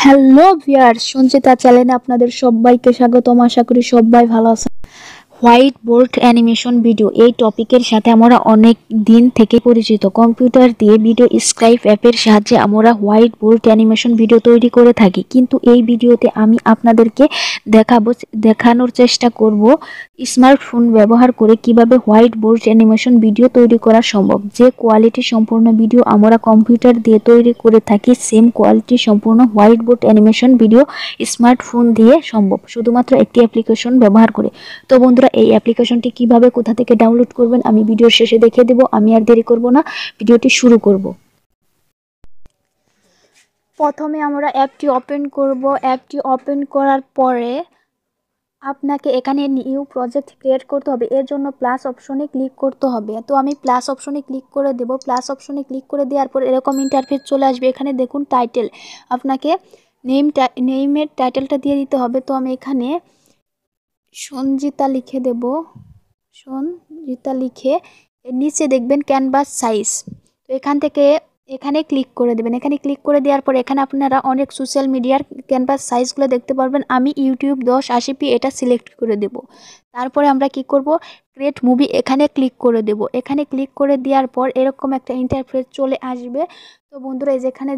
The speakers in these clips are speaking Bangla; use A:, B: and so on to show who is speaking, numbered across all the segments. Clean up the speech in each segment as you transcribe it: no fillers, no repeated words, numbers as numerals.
A: হ্যালো ভিউয়ার্স, সঞ্চিতা চ্যানেলে আপনাদের সবাইকে স্বাগতম। আশা করি সবাই ভালো আছেন। হোয়াইট বোর্ড অ্যানিমেশন ভিডিও এই টপিকের সাথে আমরা অনেক দিন থেকে পরিচিত। কম্পিউটার দিয়ে ভিডিও স্ক্রাইব অ্যাপের সাহায্যে আমরা হোয়াইট বোর্ড অ্যানিমেশন ভিডিও তৈরি করে থাকি। কিন্তু এই ভিডিওতে আমি আপনাদেরকে দেখানোর চেষ্টা করব স্মার্টফোন ব্যবহার করে কিভাবে হোয়াইট বোর্ড অ্যানিমেশন ভিডিও তৈরি করা সম্ভব। যে কোয়ালিটি সম্পূর্ণ ভিডিও আমরা কম্পিউটার দিয়ে তৈরি করে থাকি, সেম কোয়ালিটি সম্পূর্ণ white board animation video smartphone দিয়ে সম্ভব, শুধুমাত্র একটি অ্যাপ্লিকেশন ব্যবহার করে। তো বন্ধুরা, এই অ্যাপ্লিকেশনটি কিভাবে কোথা থেকে ডাউনলোড করবেন আমি ভিডিওর শেষে দেখিয়ে দেব। আমি আর দেরি করব না, ভিডিওটি শুরু করব। প্রথমে আমরা অ্যাপটি ওপেন করব। অ্যাপটি ওপেন করার পরে আপনাকে এখানে নিউ প্রজেক্ট ক্রিয়েট করতে হবে। এর জন্য প্লাস অপশনে ক্লিক করতে হবে। তো আমি প্লাস অপশনে ক্লিক করে দেব। প্লাস অপশনে ক্লিক করে দেওয়ার পর এরকম ইন্টারফেস চলে আসবে। এখানে দেখুন টাইটেল, আপনাকে নেমের টাইটেলটা দিয়ে দিতে হবে। তো আমি এখানে সঞ্জিতা লিখে দেব। সঞ্জিতা লিখে এর নিচে দেখবেন ক্যানভাস সাইজ। তো এখানে ক্লিক করে দেবেন। এখানে ক্লিক করে দেওয়ার পর এখানে আপনারা অনেক সোশ্যাল মিডিয়ার ক্যানভাস সাইজগুলো দেখতে পারবেন। আমি ইউটিউব 1080p এটা সিলেক্ট করে দেব। তারপরে আমরা কি করব, ক্রিয়েট মুভি এখানে ক্লিক করে দেব। এখানে ক্লিক করে দেওয়ার পর এরকম একটা ইন্টারফেস চলে আসবে। তো বন্ধুরা, যেখানে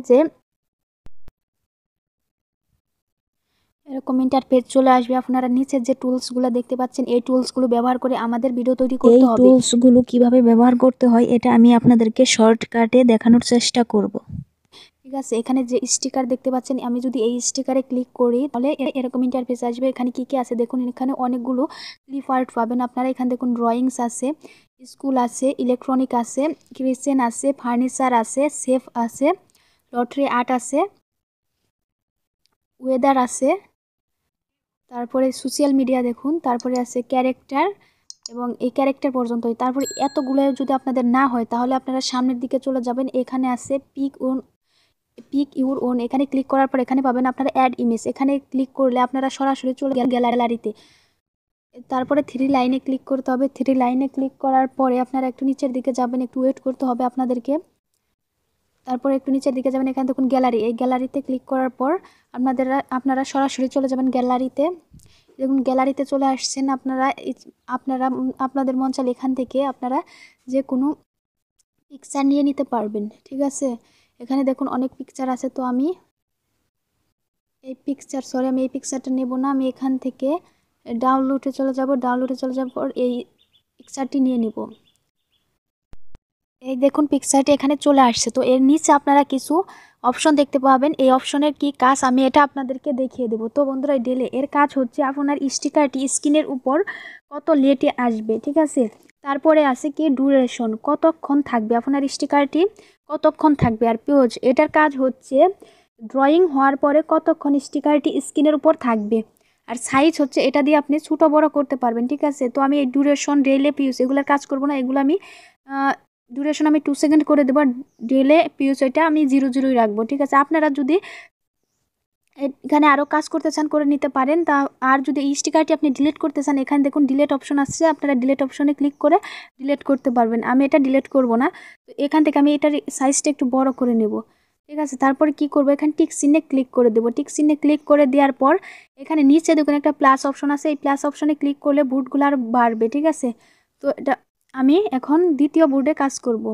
A: এরকম ইন্টারফেস চলে আসবে, আপনারা নিচের যে টুলসগুলো দেখতে পাচ্ছেন এই টুলসগুলো ব্যবহার করে আমাদের ভিডিও তৈরি করতে হবে। এই টুলসগুলো কিভাবে ব্যবহার করতে হয় এটা আমি আপনাদেরকে শর্টকাটে দেখানোর চেষ্টা করব। ঠিক আছে, এখানে যে স্টিকার দেখতে পাচ্ছেন, আমি যদি এই স্টিকারে ক্লিক করি তাহলে এরকম ইন্টারফেস আসবে। এখানে কি কি আছে দেখুন, এখানে অনেকগুলো ক্লিপ আর্ট পাবেন আপনারা। এখানে দেখুন ড্রয়িংস আছে, স্কুল আছে, ইলেকট্রনিক আছে, কিচেন আছে, ফার্নিচার আছে, সেফ আছে, লটারি আর্ট আছে, ওয়েদার আছে, তারপরে সোশ্যাল মিডিয়া দেখুন, তারপরে আছে ক্যারেক্টার এবং এই ক্যারেক্টার পর্যন্তই। তারপরে এতগুলো যদি আপনাদের না হয় তাহলে আপনারা সামনের দিকে চলে যাবেন। এখানে আছে পিক ইউর ওন। এখানে ক্লিক করার পর এখানে পাবেন আপনারা অ্যাড ইমেজ। এখানে ক্লিক করলে আপনারা সরাসরি চলে গ্যালারিতে। তারপরে থ্রি লাইনে ক্লিক করতে হবে। থ্রি লাইনে ক্লিক করার পরে আপনারা একটু নিচের দিকে যাবেন, একটু ওয়েট করতে হবে আপনাদেরকে। তারপরে একটু নিচের দিকে যাবেন, এখানে দেখুন গ্যালারি। এই গ্যালারিতে ক্লিক করার পর আপনারা সরাসরি চলে যাবেন গ্যালারিতে। দেখুন গ্যালারিতে চলে আসছেন। আপনাদের মন চাইলে এখান থেকে আপনারা যে কোনো পিকচার নিয়ে নিতে পারবেন। ঠিক আছে, এখানে দেখুন অনেক পিকচার আছে। তো আমি এই পিকচারটা নেব না। আমি এখান থেকে ডাউনলোডে চলে যাব। ডাউনলোডে চলে যাওয়ার পর এই পিকচারটি নিয়ে নিব। এই দেখুন পিকচারটি এখানে চলে আসছে। তো এর নিচে আপনারা কিছু অপশন দেখতে পাবেন। এই অপশনের কি কাজ আমি এটা আপনাদেরকে দেখিয়ে দেব। তো বন্ধুরা, ডিলে এর কাজ হচ্ছে আপনার স্টিকারটি স্ক্রিনের উপর কত লেটে আসবে। ঠিক আছে, তারপরে আছে কি ডিউরেশন, কতক্ষণ থাকবে আপনার স্টিকারটি, কতক্ষণ থাকবে। আর পিওজ, এটার কাজ হচ্ছে ড্রয়িং হওয়ার পরে কতক্ষণ স্টিকারটি স্ক্রিনের উপর থাকবে। আর সাইজ হচ্ছে এটা দিয়ে আপনি ছোটো বড় করতে পারবেন। ঠিক আছে, তো আমি এই ডিউরেশন, রিলে, পিউজ এগুলোর কাজ করব না। এগুলো আমি ডিউরেশন আমি 2 সেকেন্ড করে দেবো। ডিলে, পিউজ এটা আমি 0 রাখবো। ঠিক আছে, আপনারা যদি এখানে আরও কাজ করতে চান করে নিতে পারেন। তা আর যদি এই স্টিকারটি আপনি ডিলিট করতে চান, এখানে দেখুন ডিলিট অপশন আসছে, আপনারা ডিলিট অপশনে ক্লিক করে ডিলিট করতে পারবেন। আমি এটা ডিলিট করব না। তো এখান থেকে আমি এটার সাইজটা একটু বড় করে নেব। ঠিক আছে, তারপরে কি করব, এখানে টিক চিহ্নে ক্লিক করে দেবো। টিক চিহ্নে ক্লিক করে দেওয়ার পর এখানে নিচে দেখুন একটা প্লাস অপশন আছে। এই প্লাস অপশনে ক্লিক করলে বোর্ডগুলো আর বাড়বে। ঠিক আছে, তো এটা আমি এখন দ্বিতীয় বোর্ডে কাজ করব।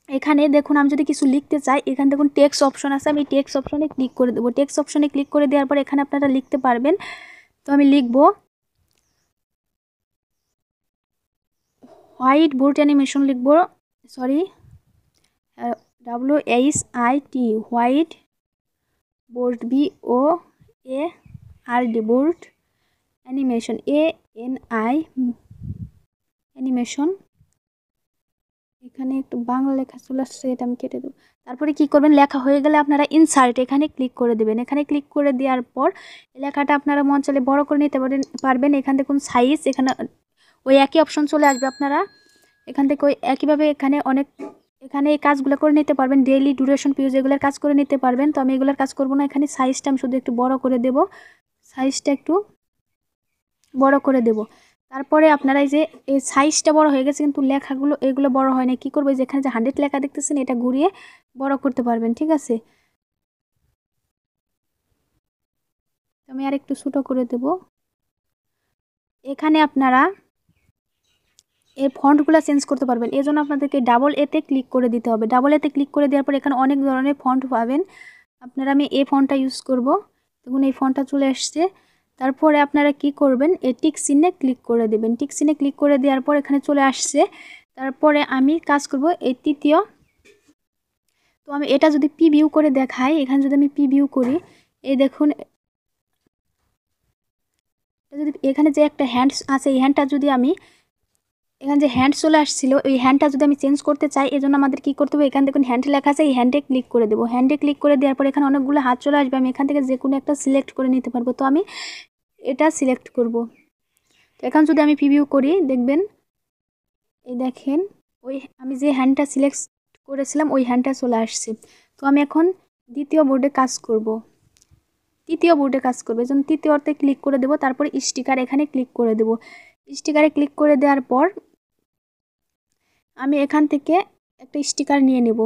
A: এখানে দেখুন আমি যদি কিছু লিখতে চাই, এখানে দেখুন টেক্সট অপশন আছে। আমি টেক্সট অপশনে ক্লিক করে দেবো। টেক্সট অপশনে ক্লিক করে দেওয়ার পর এখানে আপনারা লিখতে পারবেন। তো আমি লিখব হোয়াইট বোর্ড অ্যানিমেশন, লিখব WHIT white board, BOARD board animation, ANI animation. এখানে একটু বাংলা লেখা চলে আসছে, এটা আমি কেটে দেবো। তারপরে কি করবেন, লেখা হয়ে গেলে আপনারা ইনসার্ট এখানে ক্লিক করে দেবেন। এখানে ক্লিক করে দেওয়ার পর লেখাটা আপনারা মন চাইলে বড় করে নিতে পারবেন। এখান দেখুন সাইজ, এখানে ওই একই অপশন চলে আসবে। আপনারা এখান থেকে ওই একইভাবে এখানে এই কাজগুলো করে নিতে পারবেন। ডেইলি, ডিউরেশন, পিউজ এগুলোর কাজ করে নিতে পারবেন। তো আমি এগুলোর কাজ করব না। এখানে সাইজটা আমি শুধু একটু বড় করে দেব। সাইজটা একটু বড় করে দেব। তারপরে আপনারা এই যে এই সাইজটা বড় হয়ে গেছে কিন্তু লেখাগুলো এগুলো বড় হয় না। কী করবো, যেখানে যে 100 লেখা দেখতেছেন এটা ঘুরিয়ে বড় করতে পারবেন। ঠিক আছে, তো আমি আর একটু ছোট করে দেব। এখানে আপনারা এই ফন্টগুলো চেঞ্জ করতে পারবেন, এজন্য আপনাদেরকে ডাবল এতে ক্লিক করে দিতে হবে। ডাবল এতে ক্লিক করে দেওয়ার পর এখানে অনেক ধরনের ফন্ট পাবেন। আপনারা আমি এই ফন্টটা ইউজ করব। দেখুন এই ফন্টটা চলে আসছে। তারপরে আপনারা কি করবেন, এই টিক চিহ্নে ক্লিক করে দেবেন। টিক চিহ্নে ক্লিক করে দেওয়ার পর এখানে চলে আসছে। তারপরে আমি কাজ করব এই তৃতীয়। তো আমি এটা যদি প্রিভিউ করে দেখাই, এখানে যদি আমি প্রিভিউ করি, এই দেখুন যদি এখানে যে একটা হ্যান্ডস আছে, এই হ্যান্ডটা যদি আমি এখানে যে হ্যান্ড চলে আসছিল, এই হ্যান্ডটা যদি আমি চেঞ্জ করতে চাই, এজন্য আমাদের কি করতে হবে, এখানে দেখুন হ্যান্ড লেখা আছে, এই হ্যান্ডে ক্লিক করে দেবো। হ্যান্ডে ক্লিক করে দেওয়ার পর এখানে অনেকগুলো হাত চলে আসবে। আমি এখান থেকে যে কোনো একটা সিলেক্ট করে নিতে পারবো। তো আমি এটা সিলেক্ট করব। তো এখন যদি আমি প্রিভিউ করি, দেখবেন এই দেখেন ওই আমি যে হ্যান্ডটা সিলেক্ট করেছিলাম ওই হ্যান্ডটা চলে আসছে। তো আমি এখন দ্বিতীয় বোর্ডে কাজ করব। তৃতীয় বোর্ডে কাজ করবে, এই জন্য তৃতীয়তে ক্লিক করে দেবো। তারপরে স্টিকার এখানে ক্লিক করে দেবো। স্টিকারে ক্লিক করে দেওয়ার পর আমি এখান থেকে একটা স্টিকার নিয়ে নেব।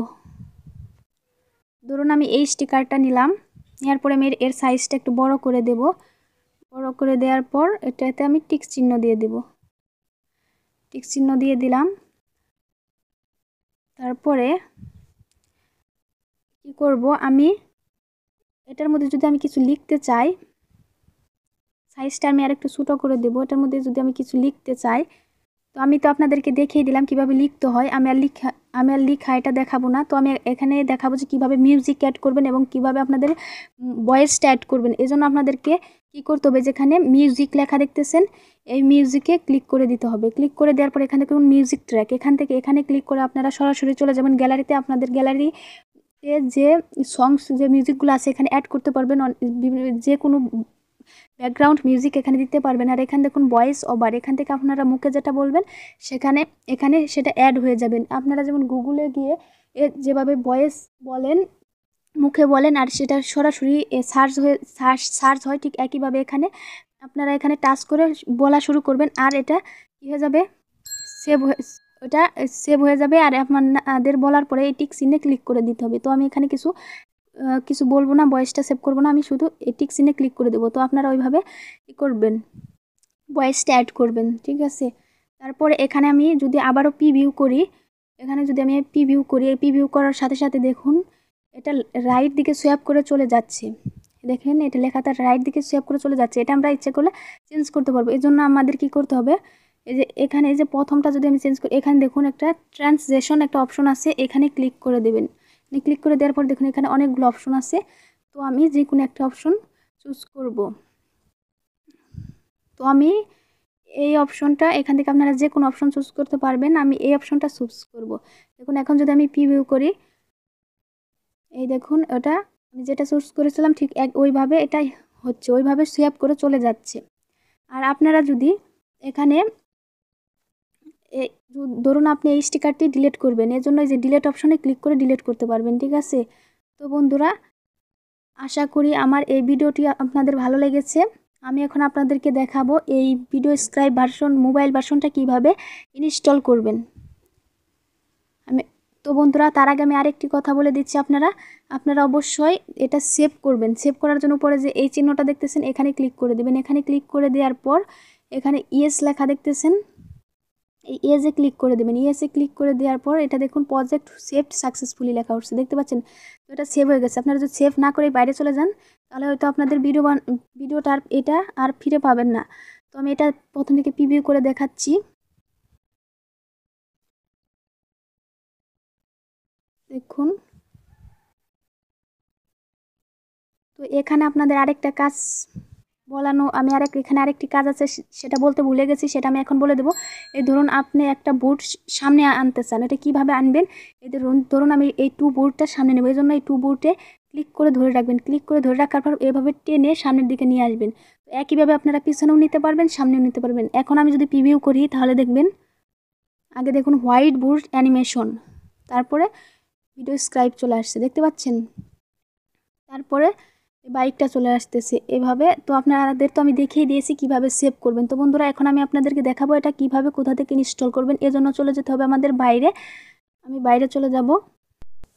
A: ধরুন আমি এই স্টিকারটা নিলাম। নেওয়ার পরে আমি এর সাইজটা একটু বড় করে দেব। বড় করে দেওয়ার পর এটাতে আমি টিক চিহ্ন দিয়ে দেব। টিক চিহ্ন দিয়ে দিলাম। তারপরে কি করব, আমি এটার মধ্যে যদি আমি কিছু লিখতে চাই, সাইজটা আমি আর একটু ছোটো করে দেব। এটার মধ্যে যদি আমি কিছু লিখতে চাই, তো আমি তো আপনাদেরকে দেখিয়ে দিলাম কিভাবে লিখতে হয়। আমি আর লিখা এটা দেখাবো না। তো আমি এখানে দেখাবো যে কীভাবে মিউজিক অ্যাড করবেন এবং কিভাবে আপনাদের ভয়েসটা অ্যাড করবেন। এজন্য আপনাদেরকে কি করতে হবে, যেখানে মিউজিক লেখা দেখতেছেন, এই মিউজিকে ক্লিক করে দিতে হবে। ক্লিক করে দেওয়ার পর এখান থেকে মিউজিক ট্র্যাক, এখান থেকে এখানে ক্লিক করে আপনারা সরাসরি চলে যাবেন গ্যালারিতে। আপনাদের গ্যালারিতে যে সংস যে মিউজিকগুলো আছে এখানে অ্যাড করতে পারবেন। যে কোনো ব্যাকগ্রাউন্ড মিউজিক এখানে দিতে পারবেন। আর এখানে দেখুন ভয়েস ওভার, এখান থেকে আপনারা মুখে যেটা বলবেন এখানে সেটা অ্যাড হয়ে যাবেন। আপনারা যেমন গুগলে গিয়ে যেভাবে ভয়েস বলেন, মুখে বলেন, আর সেটা সরাসরি সার্চ হয়, ঠিক একইভাবে এখানে আপনারা এখানে টাচ করে বলা শুরু করবেন। আর এটা কী হয়ে যাবে, ওটা সেভ হয়ে যাবে। আর আপনাদের বলার পরে এই টিক চিহ্নে ক্লিক করে দিতে হবে। তো আমি এখানে কিছু বলবো না, ভয়েসটা সেভ করবো না, আমি শুধু এই টিক চিহ্নে ক্লিক করে দেবো। তো আপনারা ওইভাবে কী করবেন, ভয়েসটা অ্যাড করবেন, ঠিক আছে। তারপরে এখানে আমি যদি আবারও প্রিভিউ করি, এখানে যদি আমি প্রিভিউ করি, এই প্রিভিউ করার সাথে সাথে দেখুন এটা রাইট দিকে সোয়াইপ করে চলে যাচ্ছে। দেখেন এটা লেখাটা রাইট দিকে সোয়াইপ করে চলে যাচ্ছে। এটা আমরা ইচ্ছে করলে চেঞ্জ করতে পারবো। এই জন্য আমাদের কি করতে হবে, এই যে এখানে এই যে প্রথমটা যদি আমি চেঞ্জ করি, এখানে দেখুন একটা ট্রান্সলেশন একটা অপশন আছে, এখানে ক্লিক করে দেবেন। ক্লিক করে দেওয়ার পর দেখুন এখানে অনেকগুলো অপশন আছে। তো আমি যে কোনো একটা অপশন চুজ করব। তো আমি এই অপশনটা, এখান থেকে আপনারা যে কোনো অপশন চুজ করতে পারবেন। আমি এই অপশনটা চুজ করব। দেখুন এখন যদি আমি প্রিভিউ করি, এই দেখুন ওটা আমি যেটা চুজ করেছিলাম ঠিক ওইভাবে এটাই হচ্ছে, ওইভাবে সোয়াইপ করে চলে যাচ্ছে। আর আপনারা যদি এখানে ধরুন আপনি এই স্টিকারটি ডিলিট করবেন, এর জন্য এই যে ডিলিট অপশনে ক্লিক করে ডিলিট করতে পারবেন, ঠিক আছে। তো বন্ধুরা, আশা করি আমার এই ভিডিওটি আপনাদের ভালো লেগেছে। আমি এখন আপনাদেরকে দেখাবো এই ভিডিও স্ক্রাইব ভার্সন মোবাইল ভার্সনটা কিভাবে ইনস্টল করবেন। তো বন্ধুরা, তার আগে আমি আরেকটি কথা বলে দিচ্ছি, আপনারা অবশ্যই এটা সেভ করবেন। সেভ করার জন্য উপরে যে এই চিহ্নটা দেখতেছেন এখানে ক্লিক করে দেবেন। এখানে ক্লিক করে দেওয়ার পর এখানে ইয়েস লেখা দেখতেছেন, এই ইয়েসে ক্লিক করে দেবেন। ইয়েসে ক্লিক করে দেওয়ার পর এটা দেখুন প্রজেক্ট সেভড সাকসেসফুলি লেখা উঠছে, দেখতে পাচ্ছেন। তো এটা সেভ হয়ে গেছে। আপনারা যদি সেভ না করে বাইরে চলে যান, তাহলে হয়তো আপনাদের ভিডিওটা এটা আর ফিরে পাবেন না। তো আমি এটা প্রথম থেকে প্রিভিউ করে দেখাচ্ছি। দেখুন, তো এখানে আপনাদের আরেকটা কাজ আমি এখানে আরেকটি কাজ আছে, সেটা বলতে ভুলে গেছি, সেটা আমি এখন বলে দেবো। এই ধরুন আপনি একটা বোর্ড সামনে আনতে চান, এটা কিভাবে আনবেন, এই ধরুন আমি এই বোর্ডটা সামনে নেব। এই জন্য এই বোর্ডে ক্লিক করে ধরে রাখবেন। ক্লিক করে ধরে রাখার পর এভাবে টেনে সামনের দিকে নিয়ে আসবেন। তো একইভাবে আপনারা পিছনেও নিতে পারবেন, সামনেও নিতে পারবেন। এখন আমি যদি প্রিভিউ করি, তাহলে দেখবেন আগে দেখুন হোয়াইট বোর্ড অ্যানিমেশন, তারপরে ভিডিও স্ক্রাইব চলে আসছে, দেখতে পাচ্ছেন। তারপরে বাইকটা চলে আসতেছে এভাবে। তো আপনাদের তো আমি দেখিয়ে দিয়েছি কিভাবে সেভ করবেন। তো বন্ধুরা, এখন আমি আপনাদেরকে দেখাবো এটা কিভাবে কোথা থেকে ইনস্টল করবেন। এজন্য চলে যেতে হবে আমাদের বাইরে। আমি বাইরে চলে যাব।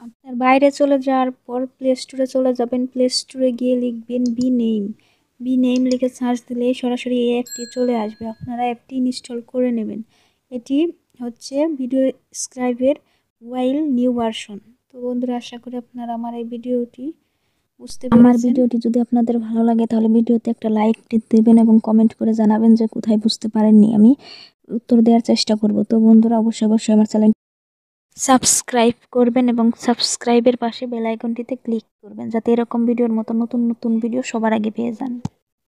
A: আপনার বাইরে চলে যাওয়ার পর প্লে স্টোরে চলে যাবেন। প্লে স্টোরে গিয়ে লিখবেন বিনেম। বিনেম লিখে সার্চ দিলে সরাসরি এই অ্যাপটি চলে আসবে। আপনারা অ্যাপটি ইনস্টল করে নেবেন। এটি হচ্ছে ভিডিও স্ক্রাইবের ওয়াইল নিউ ভার্সন। তো বন্ধুরা, আশা করি আপনারা আমার এই ভিডিওটি বুঝতে পেরেছেন। আমার ভিডিওটি যদি আপনাদের ভালো লাগে তাহলে ভিডিওতে একটা লাইক দেবেন এবং কমেন্ট করে জানাবেন যে কোথায় বুঝতে পারেননি। আমি উত্তর দেওয়ার চেষ্টা করব। তো বন্ধুরা, অবশ্যই আমার চ্যানেল সাবস্ক্রাইব করবেন এবং সাবস্ক্রাইবের পাশে বেল আইকনটিতে ক্লিক করবেন যাতে এরকম ভিডিওর মতো নতুন নতুন ভিডিও সবার আগে পেয়ে যান।